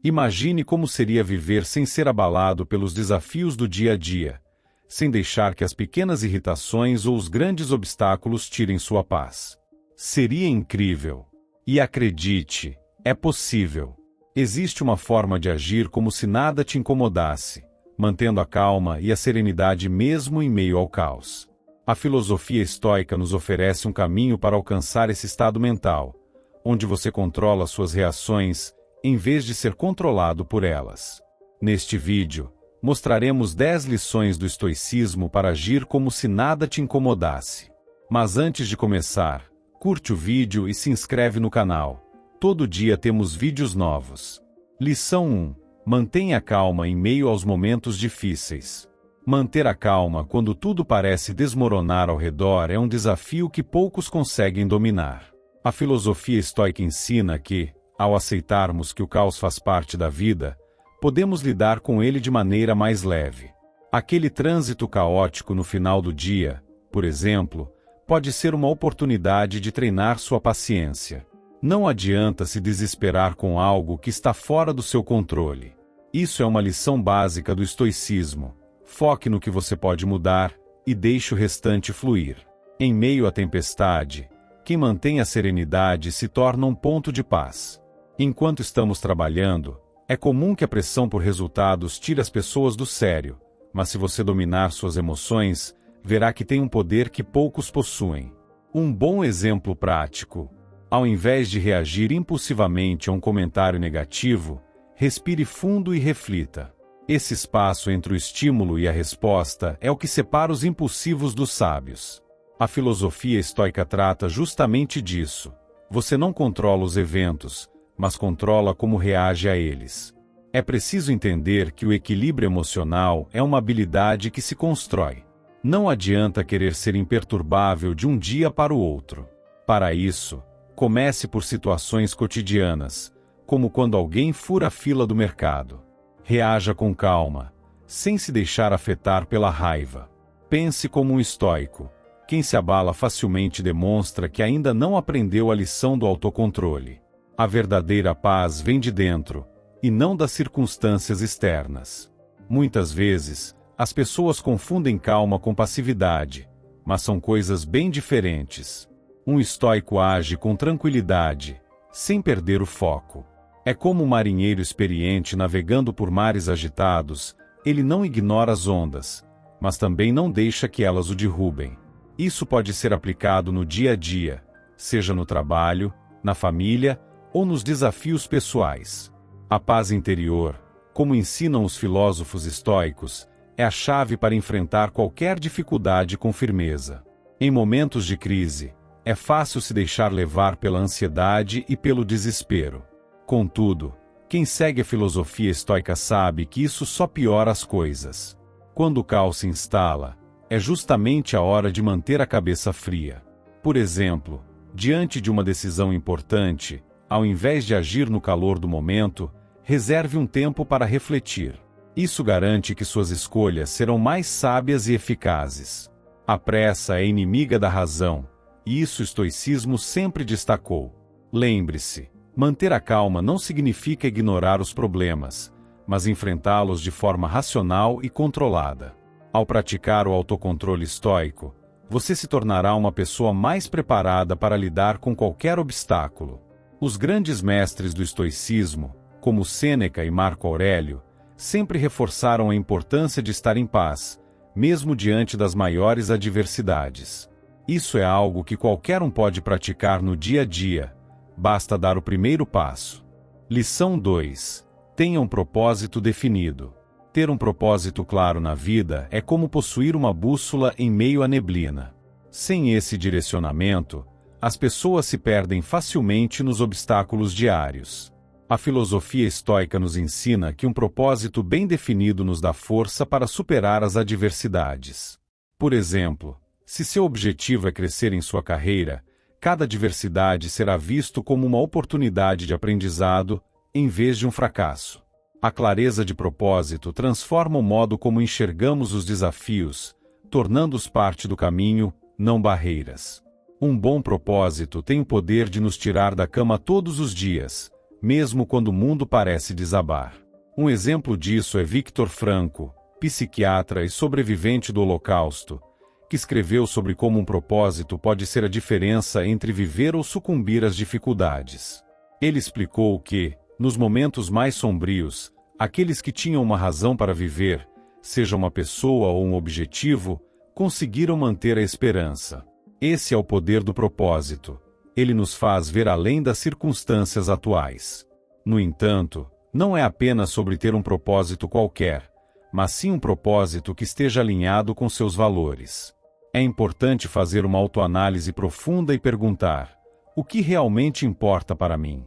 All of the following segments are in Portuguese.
Imagine como seria viver sem ser abalado pelos desafios do dia a dia, sem deixar que as pequenas irritações ou os grandes obstáculos tirem sua paz. Seria incrível. E acredite, é possível. Existe uma forma de agir como se nada te incomodasse, mantendo a calma e a serenidade mesmo em meio ao caos. A filosofia estoica nos oferece um caminho para alcançar esse estado mental, onde você controla suas reações, em vez de ser controlado por elas. Neste vídeo, mostraremos 10 lições do estoicismo para agir como se nada te incomodasse. Mas antes de começar, curte o vídeo e se inscreve no canal. Todo dia temos vídeos novos. Lição 1. Mantenha calma em meio aos momentos difíceis. Manter a calma quando tudo parece desmoronar ao redor é um desafio que poucos conseguem dominar. A filosofia estoica ensina que, ao aceitarmos que o caos faz parte da vida, podemos lidar com ele de maneira mais leve. Aquele trânsito caótico no final do dia, por exemplo, pode ser uma oportunidade de treinar sua paciência. Não adianta se desesperar com algo que está fora do seu controle. Isso é uma lição básica do estoicismo. Foque no que você pode mudar e deixe o restante fluir. Em meio à tempestade, quem mantém a serenidade se torna um ponto de paz. Enquanto estamos trabalhando, é comum que a pressão por resultados tire as pessoas do sério, mas se você dominar suas emoções, verá que tem um poder que poucos possuem. Um bom exemplo prático. Ao invés de reagir impulsivamente a um comentário negativo, respire fundo e reflita. Esse espaço entre o estímulo e a resposta é o que separa os impulsivos dos sábios. A filosofia estoica trata justamente disso. Você não controla os eventos, mas controla como reage a eles. É preciso entender que o equilíbrio emocional é uma habilidade que se constrói. Não adianta querer ser imperturbável de um dia para o outro. Para isso, comece por situações cotidianas, como quando alguém fura a fila do mercado. Reaja com calma, sem se deixar afetar pela raiva. Pense como um estoico. Quem se abala facilmente demonstra que ainda não aprendeu a lição do autocontrole. A verdadeira paz vem de dentro, e não das circunstâncias externas. Muitas vezes, as pessoas confundem calma com passividade, mas são coisas bem diferentes. Um estoico age com tranquilidade, sem perder o foco. É como um marinheiro experiente navegando por mares agitados, ele não ignora as ondas, mas também não deixa que elas o derrubem. Isso pode ser aplicado no dia a dia, seja no trabalho, na família ou nos desafios pessoais. A paz interior, como ensinam os filósofos estoicos, é a chave para enfrentar qualquer dificuldade com firmeza. Em momentos de crise, é fácil se deixar levar pela ansiedade e pelo desespero. Contudo, quem segue a filosofia estoica sabe que isso só piora as coisas. Quando o caos se instala, é justamente a hora de manter a cabeça fria. Por exemplo, diante de uma decisão importante, ao invés de agir no calor do momento, reserve um tempo para refletir. Isso garante que suas escolhas serão mais sábias e eficazes. A pressa é inimiga da razão, e isso o estoicismo sempre destacou. Lembre-se, manter a calma não significa ignorar os problemas, mas enfrentá-los de forma racional e controlada. Ao praticar o autocontrole estoico, você se tornará uma pessoa mais preparada para lidar com qualquer obstáculo. Os grandes mestres do estoicismo, como Sêneca e Marco Aurélio, sempre reforçaram a importância de estar em paz, mesmo diante das maiores adversidades. Isso é algo que qualquer um pode praticar no dia a dia, basta dar o primeiro passo. Lição 2. Tenha um propósito definido. Ter um propósito claro na vida é como possuir uma bússola em meio à neblina. Sem esse direcionamento, as pessoas se perdem facilmente nos obstáculos diários. A filosofia estoica nos ensina que um propósito bem definido nos dá força para superar as adversidades. Por exemplo, se seu objetivo é crescer em sua carreira, cada adversidade será visto como uma oportunidade de aprendizado, em vez de um fracasso. A clareza de propósito transforma o modo como enxergamos os desafios, tornando-os parte do caminho, não barreiras. Um bom propósito tem o poder de nos tirar da cama todos os dias, mesmo quando o mundo parece desabar. Um exemplo disso é Viktor Frankl, psiquiatra e sobrevivente do Holocausto, que escreveu sobre como um propósito pode ser a diferença entre viver ou sucumbir às dificuldades. Ele explicou que, nos momentos mais sombrios, aqueles que tinham uma razão para viver, seja uma pessoa ou um objetivo, conseguiram manter a esperança. Esse é o poder do propósito. Ele nos faz ver além das circunstâncias atuais. No entanto, não é apenas sobre ter um propósito qualquer, mas sim um propósito que esteja alinhado com seus valores. É importante fazer uma autoanálise profunda e perguntar: o que realmente importa para mim?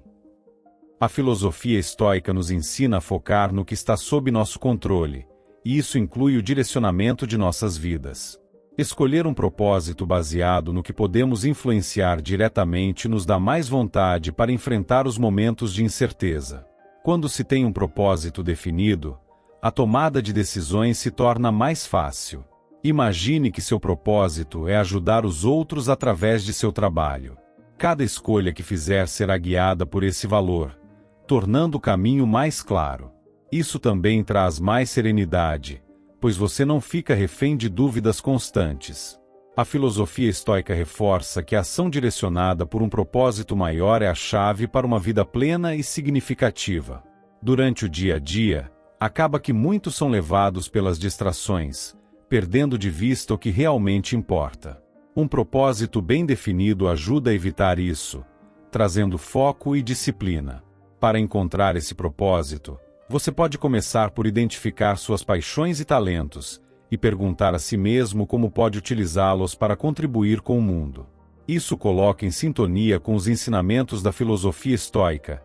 A filosofia estoica nos ensina a focar no que está sob nosso controle, e isso inclui o direcionamento de nossas vidas. Escolher um propósito baseado no que podemos influenciar diretamente nos dá mais vontade para enfrentar os momentos de incerteza. Quando se tem um propósito definido, a tomada de decisões se torna mais fácil. Imagine que seu propósito é ajudar os outros através de seu trabalho. Cada escolha que fizer será guiada por esse valor, tornando o caminho mais claro. Isso também traz mais serenidade, pois você não fica refém de dúvidas constantes. A filosofia estoica reforça que a ação direcionada por um propósito maior é a chave para uma vida plena e significativa. Durante o dia a dia, acaba que muitos são levados pelas distrações, perdendo de vista o que realmente importa. Um propósito bem definido ajuda a evitar isso, trazendo foco e disciplina. Para encontrar esse propósito, você pode começar por identificar suas paixões e talentos, e perguntar a si mesmo como pode utilizá-los para contribuir com o mundo. Isso coloca em sintonia com os ensinamentos da filosofia estoica,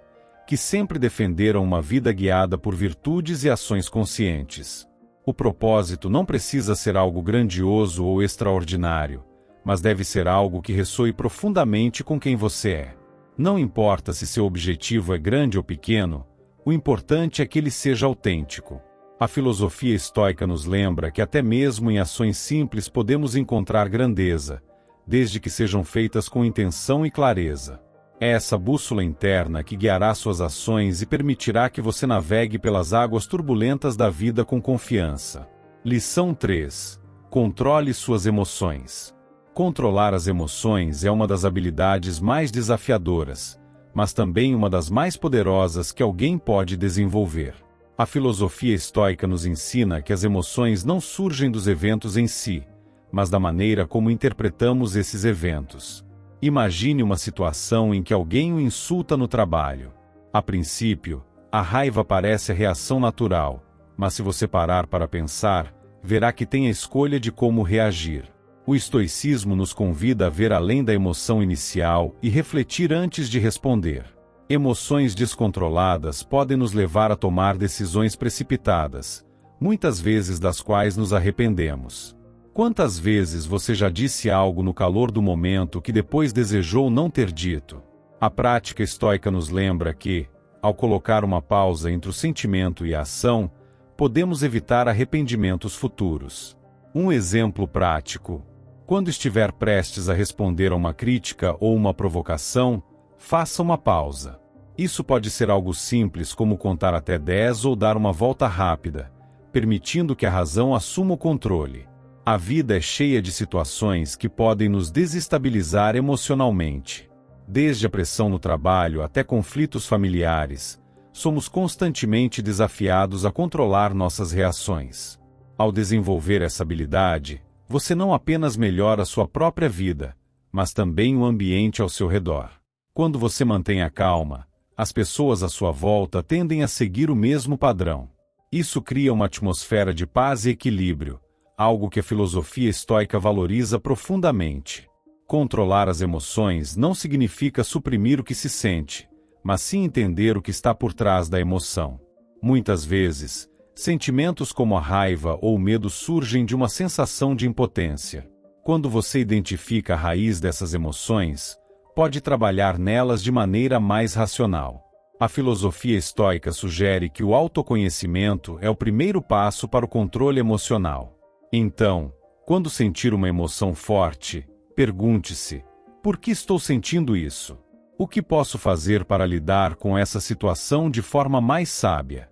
que sempre defenderam uma vida guiada por virtudes e ações conscientes. O propósito não precisa ser algo grandioso ou extraordinário, mas deve ser algo que ressoe profundamente com quem você é. Não importa se seu objetivo é grande ou pequeno, o importante é que ele seja autêntico. A filosofia estoica nos lembra que até mesmo em ações simples podemos encontrar grandeza, desde que sejam feitas com intenção e clareza. É essa bússola interna que guiará suas ações e permitirá que você navegue pelas águas turbulentas da vida com confiança. Lição 3. Controle suas emoções. Controlar as emoções é uma das habilidades mais desafiadoras, mas também uma das mais poderosas que alguém pode desenvolver. A filosofia estoica nos ensina que as emoções não surgem dos eventos em si, mas da maneira como interpretamos esses eventos. Imagine uma situação em que alguém o insulta no trabalho. A princípio, a raiva parece a reação natural, mas se você parar para pensar, verá que tem a escolha de como reagir. O estoicismo nos convida a ver além da emoção inicial e refletir antes de responder. Emoções descontroladas podem nos levar a tomar decisões precipitadas, muitas vezes das quais nos arrependemos. Quantas vezes você já disse algo no calor do momento que depois desejou não ter dito? A prática estoica nos lembra que, ao colocar uma pausa entre o sentimento e a ação, podemos evitar arrependimentos futuros. Um exemplo prático: quando estiver prestes a responder a uma crítica ou uma provocação, faça uma pausa. Isso pode ser algo simples como contar até 10 ou dar uma volta rápida, permitindo que a razão assuma o controle. A vida é cheia de situações que podem nos desestabilizar emocionalmente. Desde a pressão no trabalho até conflitos familiares, somos constantemente desafiados a controlar nossas reações. Ao desenvolver essa habilidade, você não apenas melhora sua própria vida, mas também o ambiente ao seu redor. Quando você mantém a calma, as pessoas à sua volta tendem a seguir o mesmo padrão. Isso cria uma atmosfera de paz e equilíbrio, algo que a filosofia estoica valoriza profundamente. Controlar as emoções não significa suprimir o que se sente, mas sim entender o que está por trás da emoção. Muitas vezes, sentimentos como a raiva ou o medo surgem de uma sensação de impotência. Quando você identifica a raiz dessas emoções, pode trabalhar nelas de maneira mais racional. A filosofia estoica sugere que o autoconhecimento é o primeiro passo para o controle emocional. Então, quando sentir uma emoção forte, pergunte-se: por que estou sentindo isso? O que posso fazer para lidar com essa situação de forma mais sábia?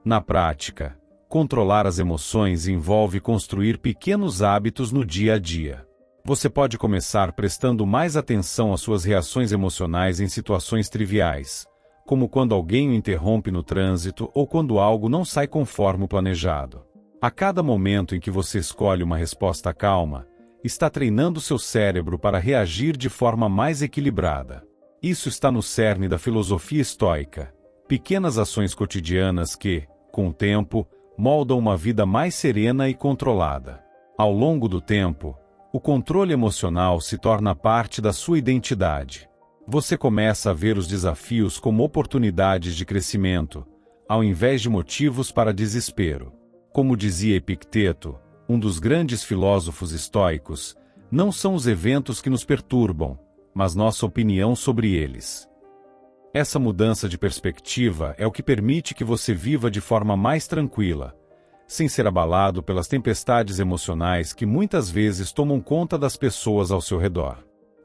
Na prática, controlar as emoções envolve construir pequenos hábitos no dia a dia. Você pode começar prestando mais atenção às suas reações emocionais em situações triviais, como quando alguém o interrompe no trânsito ou quando algo não sai conforme o planejado. A cada momento em que você escolhe uma resposta calma, está treinando seu cérebro para reagir de forma mais equilibrada. Isso está no cerne da filosofia estoica. Pequenas ações cotidianas que, com o tempo, moldam uma vida mais serena e controlada. Ao longo do tempo, o controle emocional se torna parte da sua identidade. Você começa a ver os desafios como oportunidades de crescimento, ao invés de motivos para desespero. Como dizia Epicteto, um dos grandes filósofos estoicos, não são os eventos que nos perturbam, mas nossa opinião sobre eles. Essa mudança de perspectiva é o que permite que você viva de forma mais tranquila, sem ser abalado pelas tempestades emocionais que muitas vezes tomam conta das pessoas ao seu redor.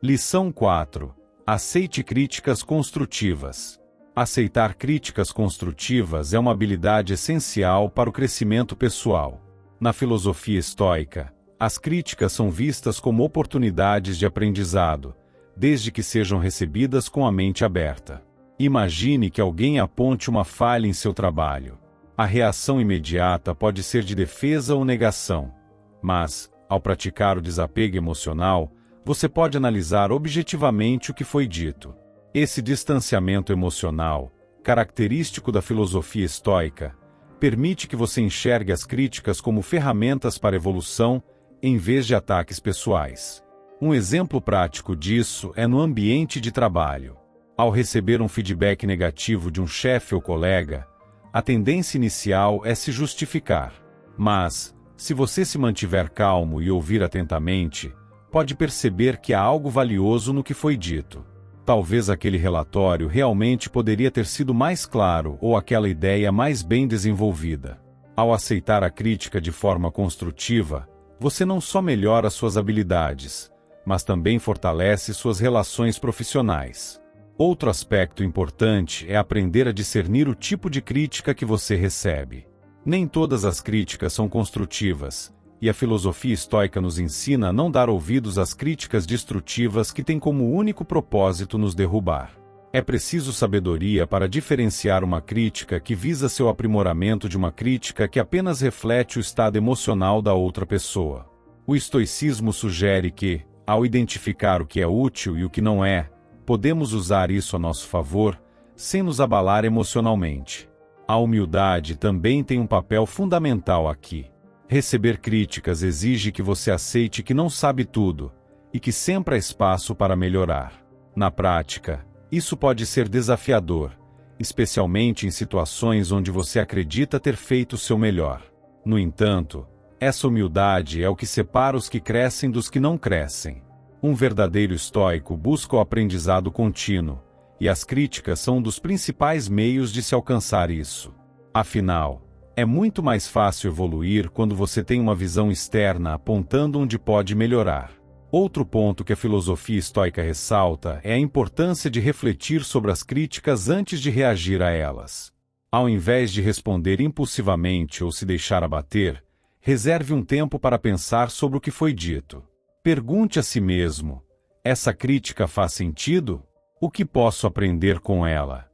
Lição 4. Aceite críticas construtivas. Aceitar críticas construtivas é uma habilidade essencial para o crescimento pessoal. Na filosofia estoica, as críticas são vistas como oportunidades de aprendizado, desde que sejam recebidas com a mente aberta. Imagine que alguém aponte uma falha em seu trabalho. A reação imediata pode ser de defesa ou negação, mas, ao praticar o desapego emocional, você pode analisar objetivamente o que foi dito. Esse distanciamento emocional, característico da filosofia estoica, permite que você enxergue as críticas como ferramentas para evolução, em vez de ataques pessoais. Um exemplo prático disso é no ambiente de trabalho. Ao receber um feedback negativo de um chefe ou colega, a tendência inicial é se justificar. Mas, se você se mantiver calmo e ouvir atentamente, pode perceber que há algo valioso no que foi dito. Talvez aquele relatório realmente poderia ter sido mais claro ou aquela ideia mais bem desenvolvida. Ao aceitar a crítica de forma construtiva, você não só melhora suas habilidades, mas também fortalece suas relações profissionais. Outro aspecto importante é aprender a discernir o tipo de crítica que você recebe. Nem todas as críticas são construtivas, e a filosofia estoica nos ensina a não dar ouvidos às críticas destrutivas que têm como único propósito nos derrubar. É preciso sabedoria para diferenciar uma crítica que visa seu aprimoramento de uma crítica que apenas reflete o estado emocional da outra pessoa. O estoicismo sugere que, ao identificar o que é útil e o que não é, podemos usar isso a nosso favor, sem nos abalar emocionalmente. A humildade também tem um papel fundamental aqui. Receber críticas exige que você aceite que não sabe tudo, e que sempre há espaço para melhorar. Na prática, isso pode ser desafiador, especialmente em situações onde você acredita ter feito o seu melhor. No entanto, essa humildade é o que separa os que crescem dos que não crescem. Um verdadeiro estoico busca o aprendizado contínuo, e as críticas são um dos principais meios de se alcançar isso. Afinal, é muito mais fácil evoluir quando você tem uma visão externa apontando onde pode melhorar. Outro ponto que a filosofia estoica ressalta é a importância de refletir sobre as críticas antes de reagir a elas. Ao invés de responder impulsivamente ou se deixar abater, reserve um tempo para pensar sobre o que foi dito. Pergunte a si mesmo: essa crítica faz sentido? O que posso aprender com ela?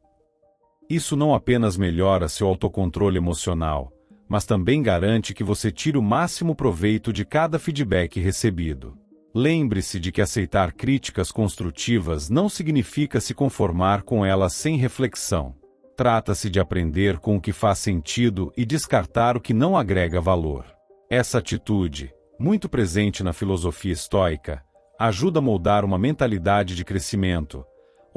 Isso não apenas melhora seu autocontrole emocional, mas também garante que você tire o máximo proveito de cada feedback recebido. Lembre-se de que aceitar críticas construtivas não significa se conformar com elas sem reflexão. Trata-se de aprender com o que faz sentido e descartar o que não agrega valor. Essa atitude, muito presente na filosofia estoica, ajuda a moldar uma mentalidade de crescimento,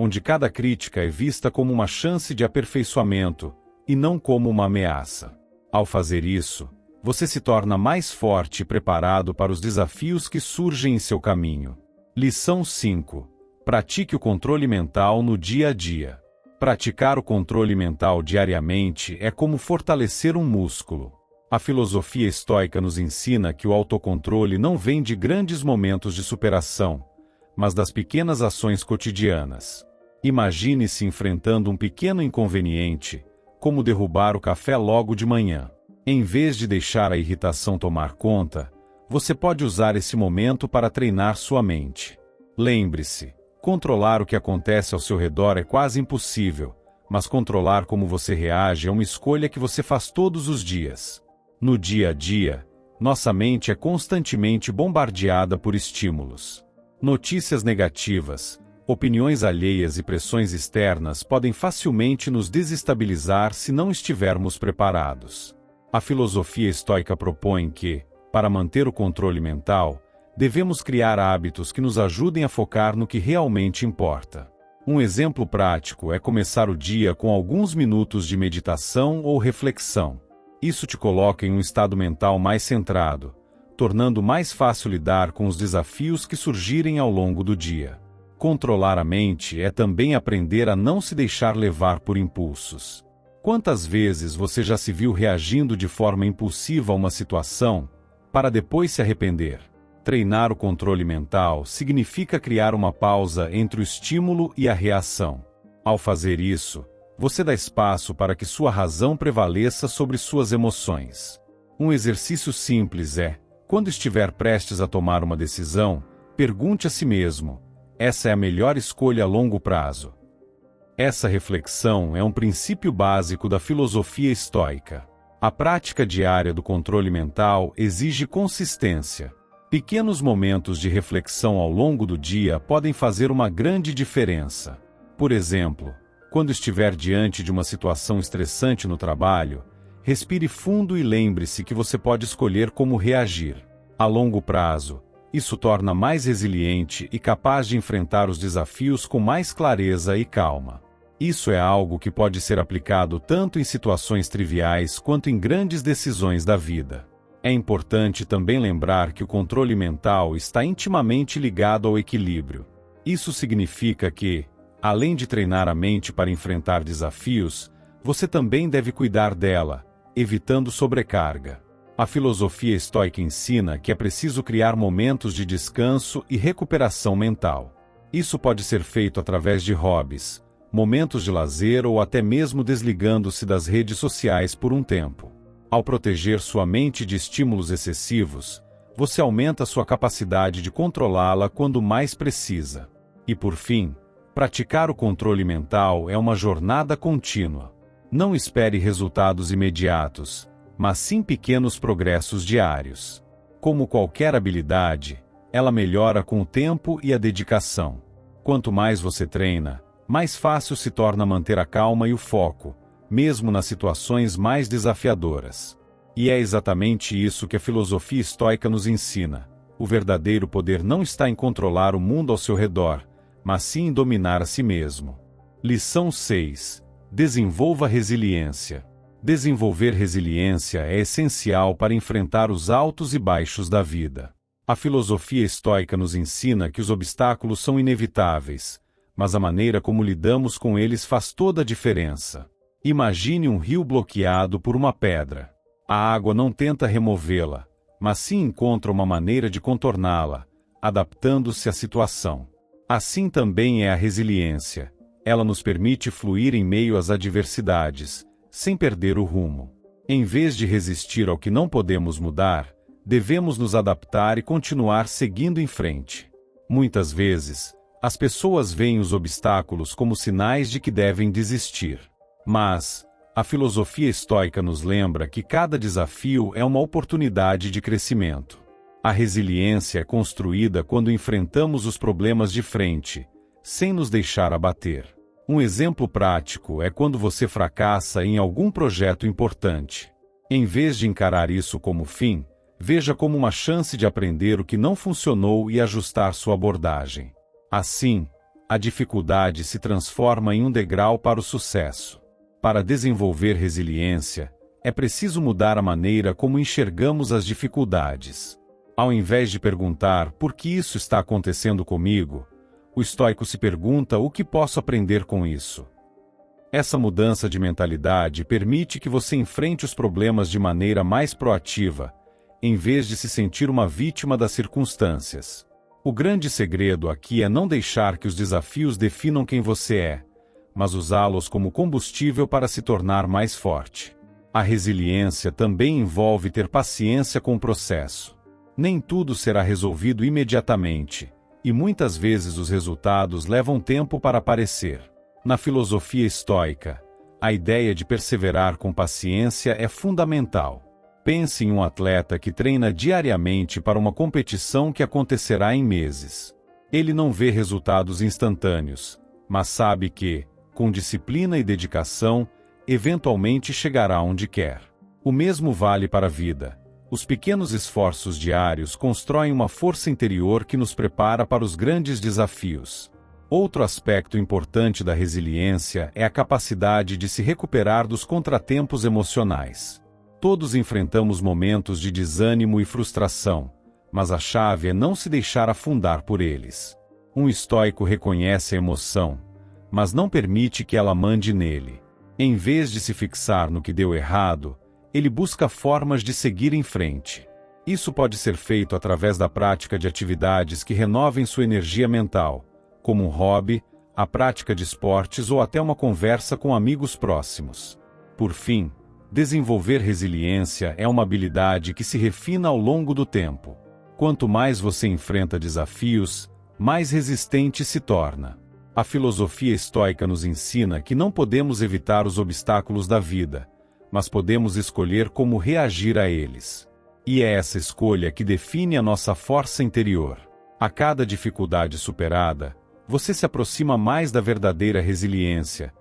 onde cada crítica é vista como uma chance de aperfeiçoamento, e não como uma ameaça. Ao fazer isso, você se torna mais forte e preparado para os desafios que surgem em seu caminho. Lição 5. Pratique o controle mental no dia a dia. Praticar o controle mental diariamente é como fortalecer um músculo. A filosofia estoica nos ensina que o autocontrole não vem de grandes momentos de superação, mas das pequenas ações cotidianas. Imagine-se enfrentando um pequeno inconveniente, como derrubar o café logo de manhã. Em vez de deixar a irritação tomar conta, você pode usar esse momento para treinar sua mente. Lembre-se, controlar o que acontece ao seu redor é quase impossível, mas controlar como você reage é uma escolha que você faz todos os dias. No dia a dia, nossa mente é constantemente bombardeada por estímulos. Notícias negativas, opiniões alheias e pressões externas podem facilmente nos desestabilizar se não estivermos preparados. A filosofia estoica propõe que, para manter o controle mental, devemos criar hábitos que nos ajudem a focar no que realmente importa. Um exemplo prático é começar o dia com alguns minutos de meditação ou reflexão. Isso te coloca em um estado mental mais centrado, tornando mais fácil lidar com os desafios que surgirem ao longo do dia. Controlar a mente é também aprender a não se deixar levar por impulsos. Quantas vezes você já se viu reagindo de forma impulsiva a uma situação, para depois se arrepender? Treinar o controle mental significa criar uma pausa entre o estímulo e a reação. Ao fazer isso, você dá espaço para que sua razão prevaleça sobre suas emoções. Um exercício simples é, quando estiver prestes a tomar uma decisão, pergunte a si mesmo: essa é a melhor escolha a longo prazo? Essa reflexão é um princípio básico da filosofia estoica. A prática diária do controle mental exige consistência. Pequenos momentos de reflexão ao longo do dia podem fazer uma grande diferença. Por exemplo, quando estiver diante de uma situação estressante no trabalho, respire fundo e lembre-se que você pode escolher como reagir. A longo prazo, isso torna mais resiliente e capaz de enfrentar os desafios com mais clareza e calma. Isso é algo que pode ser aplicado tanto em situações triviais quanto em grandes decisões da vida. É importante também lembrar que o controle mental está intimamente ligado ao equilíbrio. Isso significa que, além de treinar a mente para enfrentar desafios, você também deve cuidar dela, evitando sobrecarga. A filosofia estoica ensina que é preciso criar momentos de descanso e recuperação mental. Isso pode ser feito através de hobbies, momentos de lazer ou até mesmo desligando-se das redes sociais por um tempo. Ao proteger sua mente de estímulos excessivos, você aumenta sua capacidade de controlá-la quando mais precisa. E por fim, praticar o controle mental é uma jornada contínua. Não espere resultados imediatos, mas sim pequenos progressos diários. Como qualquer habilidade, ela melhora com o tempo e a dedicação. Quanto mais você treina, mais fácil se torna manter a calma e o foco, mesmo nas situações mais desafiadoras. E é exatamente isso que a filosofia estoica nos ensina. O verdadeiro poder não está em controlar o mundo ao seu redor, mas sim em dominar a si mesmo. Lição 6. Desenvolva resiliência. Desenvolver resiliência é essencial para enfrentar os altos e baixos da vida. A filosofia estoica nos ensina que os obstáculos são inevitáveis, mas a maneira como lidamos com eles faz toda a diferença. Imagine um rio bloqueado por uma pedra. A água não tenta removê-la, mas sim encontra uma maneira de contorná-la, adaptando-se à situação. Assim também é a resiliência. Ela nos permite fluir em meio às adversidades, sem perder o rumo. Em vez de resistir ao que não podemos mudar, devemos nos adaptar e continuar seguindo em frente. Muitas vezes, as pessoas veem os obstáculos como sinais de que devem desistir. Mas, a filosofia estoica nos lembra que cada desafio é uma oportunidade de crescimento. A resiliência é construída quando enfrentamos os problemas de frente, sem nos deixar abater. Um exemplo prático é quando você fracassa em algum projeto importante. Em vez de encarar isso como fim, veja como uma chance de aprender o que não funcionou e ajustar sua abordagem. Assim, a dificuldade se transforma em um degrau para o sucesso. Para desenvolver resiliência, é preciso mudar a maneira como enxergamos as dificuldades. Ao invés de perguntar por que isso está acontecendo comigo, o estoico se pergunta o que posso aprender com isso. Essa mudança de mentalidade permite que você enfrente os problemas de maneira mais proativa, em vez de se sentir uma vítima das circunstâncias. O grande segredo aqui é não deixar que os desafios definam quem você é, mas usá-los como combustível para se tornar mais forte. A resiliência também envolve ter paciência com o processo. Nem tudo será resolvido imediatamente, e muitas vezes os resultados levam tempo para aparecer. Na filosofia estoica, a ideia de perseverar com paciência é fundamental. Pense em um atleta que treina diariamente para uma competição que acontecerá em meses. Ele não vê resultados instantâneos, mas sabe que, com disciplina e dedicação, eventualmente chegará onde quer. O mesmo vale para a vida. Os pequenos esforços diários constroem uma força interior que nos prepara para os grandes desafios. Outro aspecto importante da resiliência é a capacidade de se recuperar dos contratempos emocionais. Todos enfrentamos momentos de desânimo e frustração, mas a chave é não se deixar afundar por eles. Um estoico reconhece a emoção, mas não permite que ela mande nele. Em vez de se fixar no que deu errado, ele busca formas de seguir em frente. Isso pode ser feito através da prática de atividades que renovem sua energia mental, como um hobby, a prática de esportes ou até uma conversa com amigos próximos. Por fim, desenvolver resiliência é uma habilidade que se refina ao longo do tempo. Quanto mais você enfrenta desafios, mais resistente se torna. A filosofia estoica nos ensina que não podemos evitar os obstáculos da vida, mas podemos escolher como reagir a eles. E é essa escolha que define a nossa força interior. A cada dificuldade superada, você se aproxima mais da verdadeira resiliência,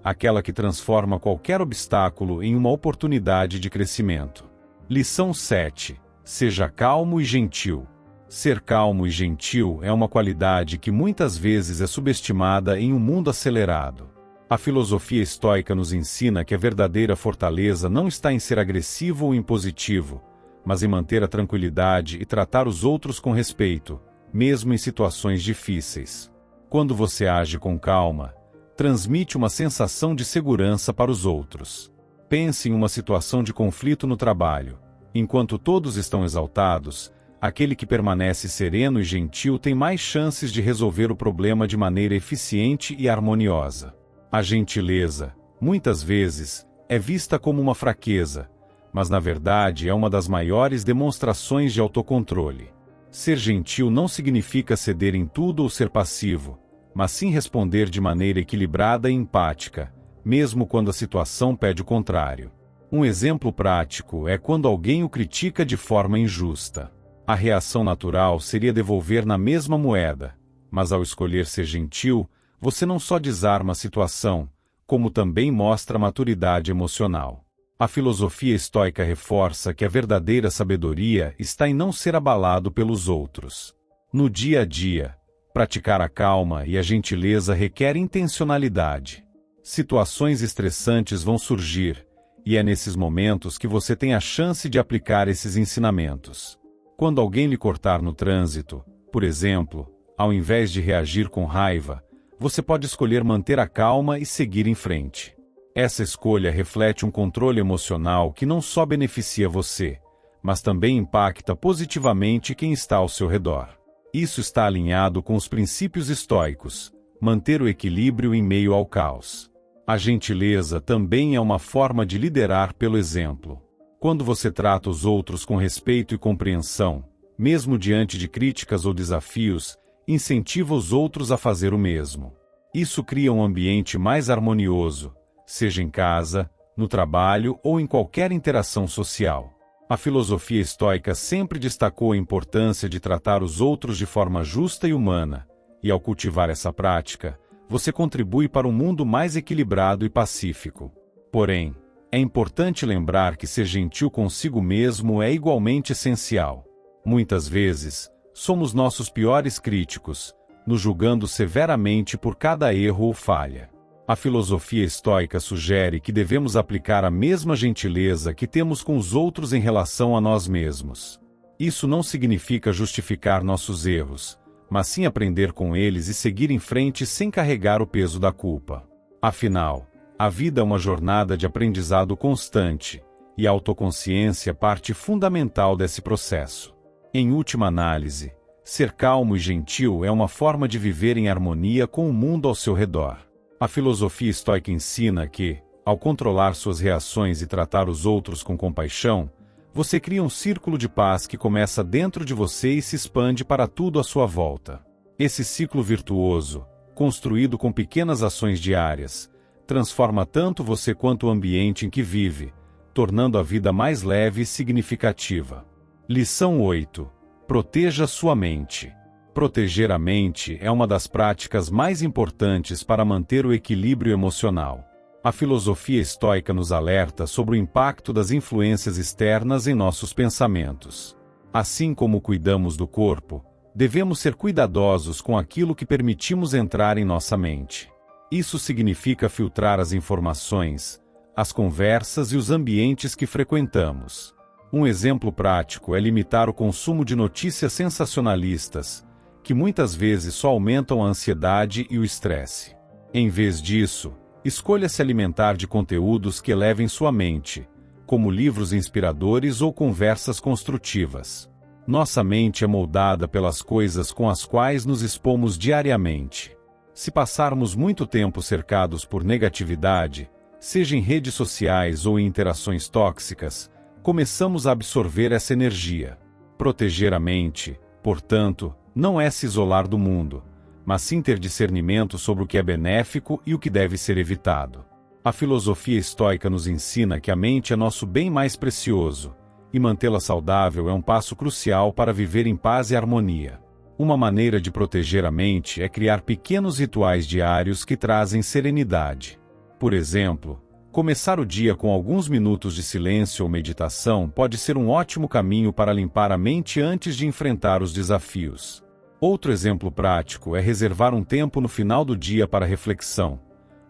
aquela que transforma qualquer obstáculo em uma oportunidade de crescimento. Lição 7. Seja calmo e gentil. Ser calmo e gentil é uma qualidade que muitas vezes é subestimada em um mundo acelerado. A filosofia estoica nos ensina que a verdadeira fortaleza não está em ser agressivo ou impositivo, mas em manter a tranquilidade e tratar os outros com respeito, mesmo em situações difíceis. Quando você age com calma, transmite uma sensação de segurança para os outros. Pense em uma situação de conflito no trabalho. Enquanto todos estão exaltados, aquele que permanece sereno e gentil tem mais chances de resolver o problema de maneira eficiente e harmoniosa. A gentileza, muitas vezes, é vista como uma fraqueza, mas na verdade é uma das maiores demonstrações de autocontrole. Ser gentil não significa ceder em tudo ou ser passivo, mas sim responder de maneira equilibrada e empática, mesmo quando a situação pede o contrário. Um exemplo prático é quando alguém o critica de forma injusta. A reação natural seria devolver na mesma moeda, mas ao escolher ser gentil, você não só desarma a situação, como também mostra maturidade emocional. A filosofia estoica reforça que a verdadeira sabedoria está em não ser abalado pelos outros. No dia a dia, praticar a calma e a gentileza requer intencionalidade. Situações estressantes vão surgir, e é nesses momentos que você tem a chance de aplicar esses ensinamentos. Quando alguém lhe cortar no trânsito, por exemplo, ao invés de reagir com raiva, você pode escolher manter a calma e seguir em frente. Essa escolha reflete um controle emocional que não só beneficia você, mas também impacta positivamente quem está ao seu redor. Isso está alinhado com os princípios estoicos, manter o equilíbrio em meio ao caos. A gentileza também é uma forma de liderar pelo exemplo. Quando você trata os outros com respeito e compreensão, mesmo diante de críticas ou desafios, incentiva os outros a fazer o mesmo. Isso cria um ambiente mais harmonioso, seja em casa, no trabalho ou em qualquer interação social. A filosofia estoica sempre destacou a importância de tratar os outros de forma justa e humana, e ao cultivar essa prática, você contribui para um mundo mais equilibrado e pacífico. Porém, é importante lembrar que ser gentil consigo mesmo é igualmente essencial. Muitas vezes, somos nossos piores críticos, nos julgando severamente por cada erro ou falha. A filosofia estoica sugere que devemos aplicar a mesma gentileza que temos com os outros em relação a nós mesmos. Isso não significa justificar nossos erros, mas sim aprender com eles e seguir em frente sem carregar o peso da culpa. Afinal, a vida é uma jornada de aprendizado constante, e a autoconsciência é parte fundamental desse processo. Em última análise, Ser calmo e gentil é uma forma de viver em harmonia com o mundo ao seu redor. A filosofia estoica ensina que, ao controlar suas reações e tratar os outros com compaixão, você cria um círculo de paz que começa dentro de você e se expande para tudo à sua volta. Esse ciclo virtuoso, construído com pequenas ações diárias, transforma tanto você quanto o ambiente em que vive, tornando a vida mais leve e significativa. Lição 8. Proteja sua mente. Proteger a mente é uma das práticas mais importantes para manter o equilíbrio emocional. A filosofia estoica nos alerta sobre o impacto das influências externas em nossos pensamentos. Assim como cuidamos do corpo, devemos ser cuidadosos com aquilo que permitimos entrar em nossa mente. Isso significa filtrar as informações, as conversas e os ambientes que frequentamos. Um exemplo prático é limitar o consumo de notícias sensacionalistas, que muitas vezes só aumentam a ansiedade e o estresse. Em vez disso, escolha se alimentar de conteúdos que elevem sua mente, como livros inspiradores ou conversas construtivas. Nossa mente é moldada pelas coisas com as quais nos expomos diariamente. Se passarmos muito tempo cercados por negatividade, seja em redes sociais ou em interações tóxicas, começamos a absorver essa energia. Proteger a mente, portanto, não é se isolar do mundo, mas sim ter discernimento sobre o que é benéfico e o que deve ser evitado. A filosofia estoica nos ensina que a mente é nosso bem mais precioso, e mantê-la saudável é um passo crucial para viver em paz e harmonia. Uma maneira de proteger a mente é criar pequenos rituais diários que trazem serenidade. Por exemplo, começar o dia com alguns minutos de silêncio ou meditação pode ser um ótimo caminho para limpar a mente antes de enfrentar os desafios. Outro exemplo prático é reservar um tempo no final do dia para reflexão,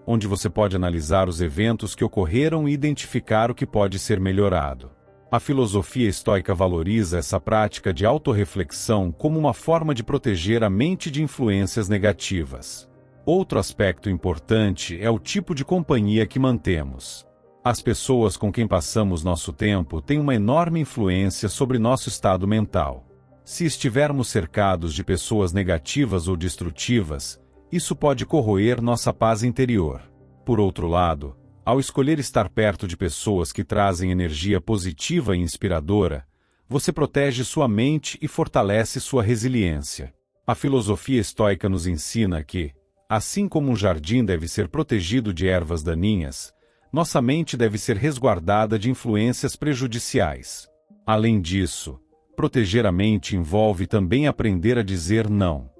onde você pode analisar os eventos que ocorreram e identificar o que pode ser melhorado. A filosofia estoica valoriza essa prática de autorreflexão como uma forma de proteger a mente de influências negativas. Outro aspecto importante é o tipo de companhia que mantemos. As pessoas com quem passamos nosso tempo têm uma enorme influência sobre nosso estado mental. Se estivermos cercados de pessoas negativas ou destrutivas, isso pode corroer nossa paz interior. Por outro lado, ao escolher estar perto de pessoas que trazem energia positiva e inspiradora, você protege sua mente e fortalece sua resiliência. A filosofia estoica nos ensina que, assim como um jardim deve ser protegido de ervas daninhas, nossa mente deve ser resguardada de influências prejudiciais. Além disso, proteger a mente envolve também aprender a dizer não.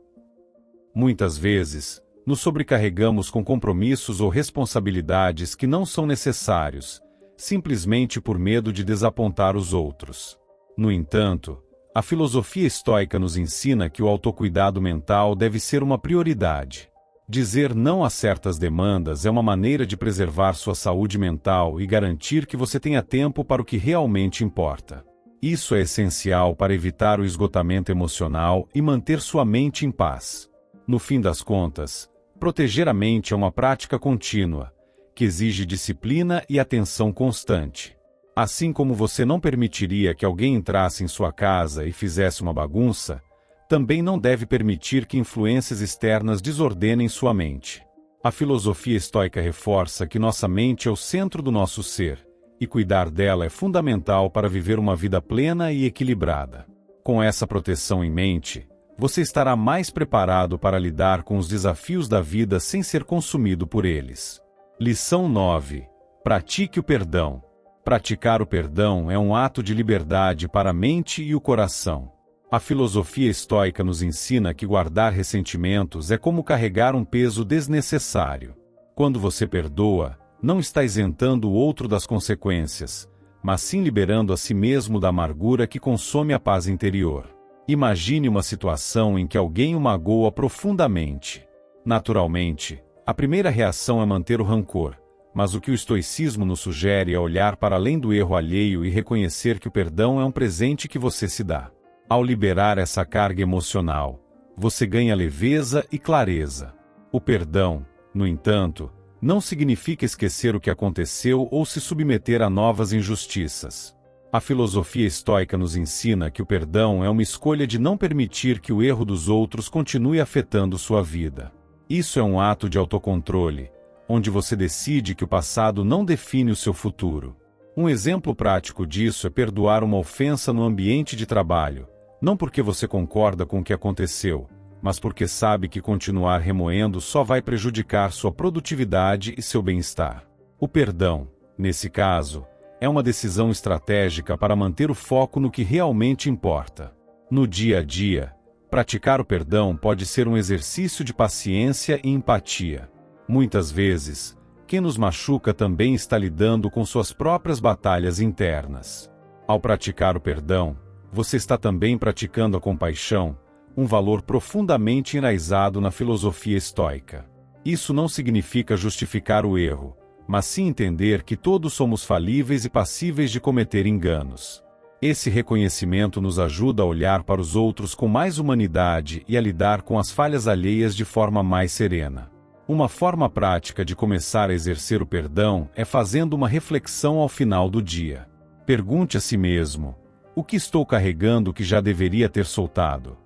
Muitas vezes, nos sobrecarregamos com compromissos ou responsabilidades que não são necessários, simplesmente por medo de desapontar os outros. No entanto, a filosofia estoica nos ensina que o autocuidado mental deve ser uma prioridade. Dizer não a certas demandas é uma maneira de preservar sua saúde mental e garantir que você tenha tempo para o que realmente importa. Isso é essencial para evitar o esgotamento emocional e manter sua mente em paz. No fim das contas, proteger a mente é uma prática contínua, que exige disciplina e atenção constante. Assim como você não permitiria que alguém entrasse em sua casa e fizesse uma bagunça, também não deve permitir que influências externas desordenem sua mente. A filosofia estoica reforça que nossa mente é o centro do nosso ser, e cuidar dela é fundamental para viver uma vida plena e equilibrada. Com essa proteção em mente, você estará mais preparado para lidar com os desafios da vida sem ser consumido por eles. Lição 9. Pratique o perdão. Praticar o perdão é um ato de liberdade para a mente e o coração. A filosofia estoica nos ensina que guardar ressentimentos é como carregar um peso desnecessário. Quando você perdoa, não está isentando o outro das consequências, mas sim liberando a si mesmo da amargura que consome a paz interior. Imagine uma situação em que alguém o magoa profundamente. Naturalmente, a primeira reação é manter o rancor, mas o que o estoicismo nos sugere é olhar para além do erro alheio e reconhecer que o perdão é um presente que você se dá. Ao liberar essa carga emocional, você ganha leveza e clareza. O perdão, no entanto, não significa esquecer o que aconteceu ou se submeter a novas injustiças. A filosofia estoica nos ensina que o perdão é uma escolha de não permitir que o erro dos outros continue afetando sua vida. Isso é um ato de autocontrole, onde você decide que o passado não define o seu futuro. Um exemplo prático disso é perdoar uma ofensa no ambiente de trabalho, não porque você concorda com o que aconteceu, mas porque sabe que continuar remoendo só vai prejudicar sua produtividade e seu bem-estar. O perdão, nesse caso, é uma decisão estratégica para manter o foco no que realmente importa. No dia a dia, praticar o perdão pode ser um exercício de paciência e empatia. Muitas vezes, quem nos machuca também está lidando com suas próprias batalhas internas. Ao praticar o perdão, você está também praticando a compaixão, um valor profundamente enraizado na filosofia estoica. Isso não significa justificar o erro, mas sim entender que todos somos falíveis e passíveis de cometer enganos. Esse reconhecimento nos ajuda a olhar para os outros com mais humanidade e a lidar com as falhas alheias de forma mais serena. Uma forma prática de começar a exercer o perdão é fazendo uma reflexão ao final do dia. Pergunte a si mesmo: o que estou carregando que já deveria ter soltado?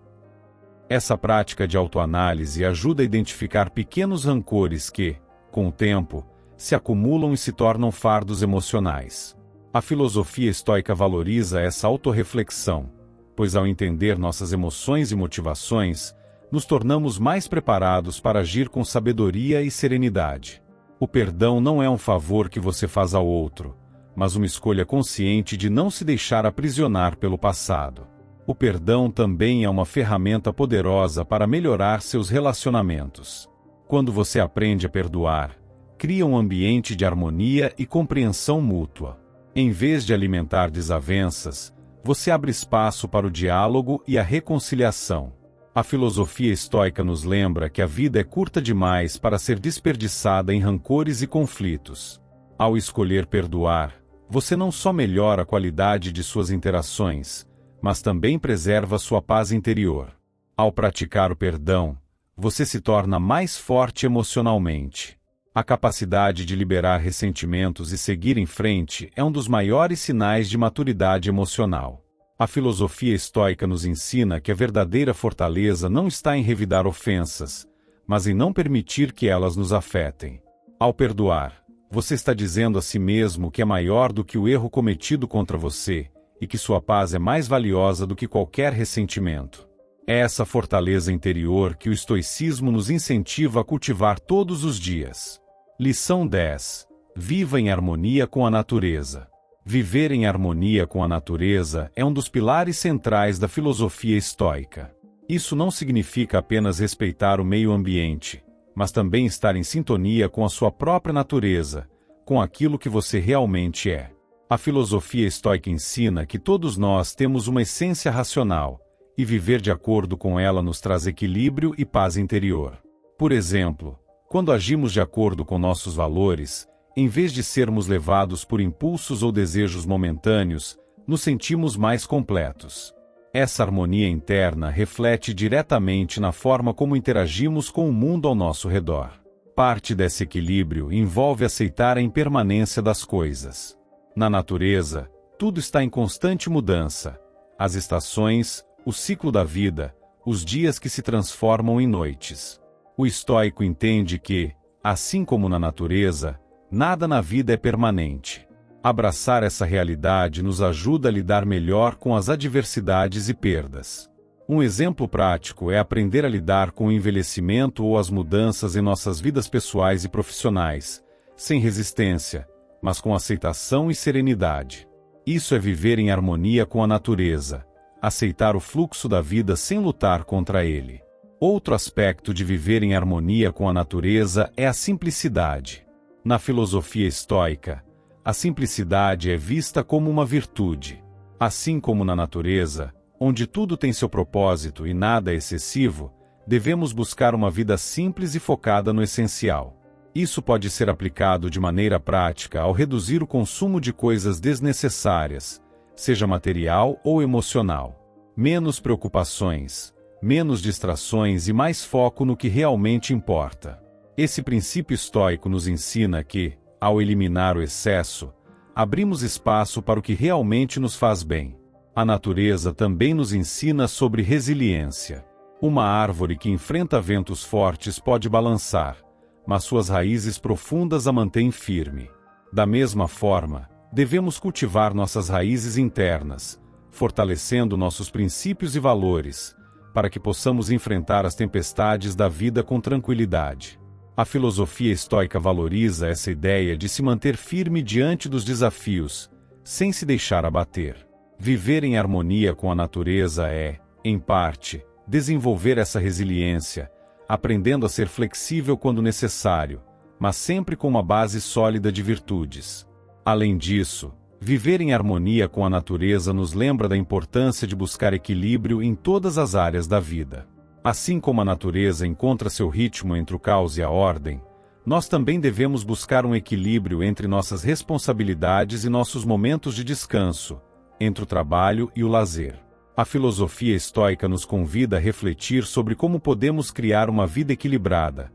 Essa prática de autoanálise ajuda a identificar pequenos rancores que, com o tempo, se acumulam e se tornam fardos emocionais. A filosofia estoica valoriza essa autorreflexão, pois ao entender nossas emoções e motivações, nos tornamos mais preparados para agir com sabedoria e serenidade. O perdão não é um favor que você faz ao outro, mas uma escolha consciente de não se deixar aprisionar pelo passado. O perdão também é uma ferramenta poderosa para melhorar seus relacionamentos. Quando você aprende a perdoar, cria um ambiente de harmonia e compreensão mútua. Em vez de alimentar desavenças, você abre espaço para o diálogo e a reconciliação. A filosofia estoica nos lembra que a vida é curta demais para ser desperdiçada em rancores e conflitos. Ao escolher perdoar, você não só melhora a qualidade de suas interações, mas também preserva sua paz interior. Ao praticar o perdão, você se torna mais forte emocionalmente. A capacidade de liberar ressentimentos e seguir em frente é um dos maiores sinais de maturidade emocional. A filosofia estoica nos ensina que a verdadeira fortaleza não está em revidar ofensas, mas em não permitir que elas nos afetem. Ao perdoar, você está dizendo a si mesmo que é maior do que o erro cometido contra você e que sua paz é mais valiosa do que qualquer ressentimento. É essa fortaleza interior que o estoicismo nos incentiva a cultivar todos os dias. Lição 10. Viva em harmonia com a natureza. Viver em harmonia com a natureza é um dos pilares centrais da filosofia estoica. Isso não significa apenas respeitar o meio ambiente, mas também estar em sintonia com a sua própria natureza, com aquilo que você realmente é. A filosofia estoica ensina que todos nós temos uma essência racional, e viver de acordo com ela nos traz equilíbrio e paz interior. Por exemplo, quando agimos de acordo com nossos valores, em vez de sermos levados por impulsos ou desejos momentâneos, nos sentimos mais completos. Essa harmonia interna reflete diretamente na forma como interagimos com o mundo ao nosso redor. Parte desse equilíbrio envolve aceitar a impermanência das coisas. Na natureza, tudo está em constante mudança. As estações, o ciclo da vida, os dias que se transformam em noites. O estoico entende que, assim como na natureza, nada na vida é permanente. Abraçar essa realidade nos ajuda a lidar melhor com as adversidades e perdas. Um exemplo prático é aprender a lidar com o envelhecimento ou as mudanças em nossas vidas pessoais e profissionais, sem resistência, mas com aceitação e serenidade. Isso é viver em harmonia com a natureza, aceitar o fluxo da vida sem lutar contra ele. Outro aspecto de viver em harmonia com a natureza é a simplicidade. Na filosofia estoica, a simplicidade é vista como uma virtude. Assim como na natureza, onde tudo tem seu propósito e nada é excessivo, devemos buscar uma vida simples e focada no essencial. Isso pode ser aplicado de maneira prática ao reduzir o consumo de coisas desnecessárias, seja material ou emocional. Menos preocupações, menos distrações e mais foco no que realmente importa. Esse princípio estoico nos ensina que, ao eliminar o excesso, abrimos espaço para o que realmente nos faz bem. A natureza também nos ensina sobre resiliência. Uma árvore que enfrenta ventos fortes pode balançar, mas suas raízes profundas a mantêm firme. Da mesma forma, devemos cultivar nossas raízes internas, fortalecendo nossos princípios e valores, para que possamos enfrentar as tempestades da vida com tranquilidade. A filosofia estoica valoriza essa ideia de se manter firme diante dos desafios, sem se deixar abater. Viver em harmonia com a natureza é, em parte, desenvolver essa resiliência, aprendendo a ser flexível quando necessário, mas sempre com uma base sólida de virtudes. Além disso, viver em harmonia com a natureza nos lembra da importância de buscar equilíbrio em todas as áreas da vida. Assim como a natureza encontra seu ritmo entre o caos e a ordem, nós também devemos buscar um equilíbrio entre nossas responsabilidades e nossos momentos de descanso, entre o trabalho e o lazer. A filosofia estoica nos convida a refletir sobre como podemos criar uma vida equilibrada,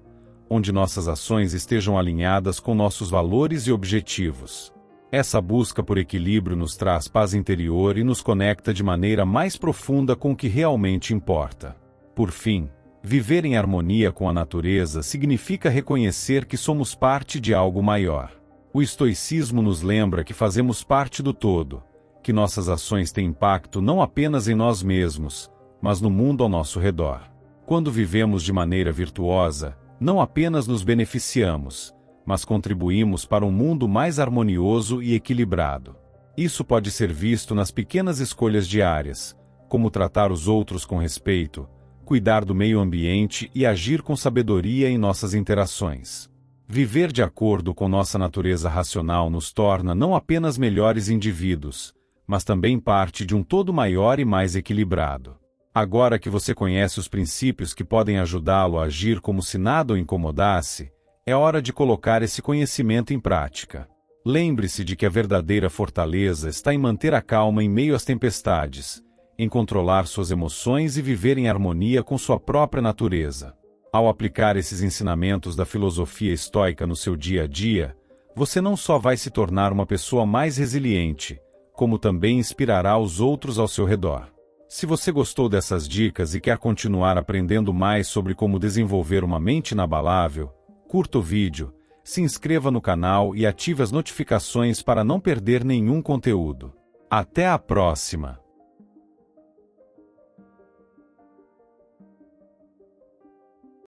onde nossas ações estejam alinhadas com nossos valores e objetivos. Essa busca por equilíbrio nos traz paz interior e nos conecta de maneira mais profunda com o que realmente importa. Por fim, viver em harmonia com a natureza significa reconhecer que somos parte de algo maior. O estoicismo nos lembra que fazemos parte do todo, que nossas ações têm impacto não apenas em nós mesmos, mas no mundo ao nosso redor. Quando vivemos de maneira virtuosa, não apenas nos beneficiamos, mas contribuímos para um mundo mais harmonioso e equilibrado. Isso pode ser visto nas pequenas escolhas diárias, como tratar os outros com respeito, cuidar do meio ambiente e agir com sabedoria em nossas interações. Viver de acordo com nossa natureza racional nos torna não apenas melhores indivíduos, mas também parte de um todo maior e mais equilibrado. Agora que você conhece os princípios que podem ajudá-lo a agir como se nada o incomodasse, é hora de colocar esse conhecimento em prática. Lembre-se de que a verdadeira fortaleza está em manter a calma em meio às tempestades, em controlar suas emoções e viver em harmonia com sua própria natureza. Ao aplicar esses ensinamentos da filosofia estoica no seu dia a dia, você não só vai se tornar uma pessoa mais resiliente, como também inspirará os outros ao seu redor. Se você gostou dessas dicas e quer continuar aprendendo mais sobre como desenvolver uma mente inabalável, curta o vídeo, se inscreva no canal e ative as notificações para não perder nenhum conteúdo. Até a próxima!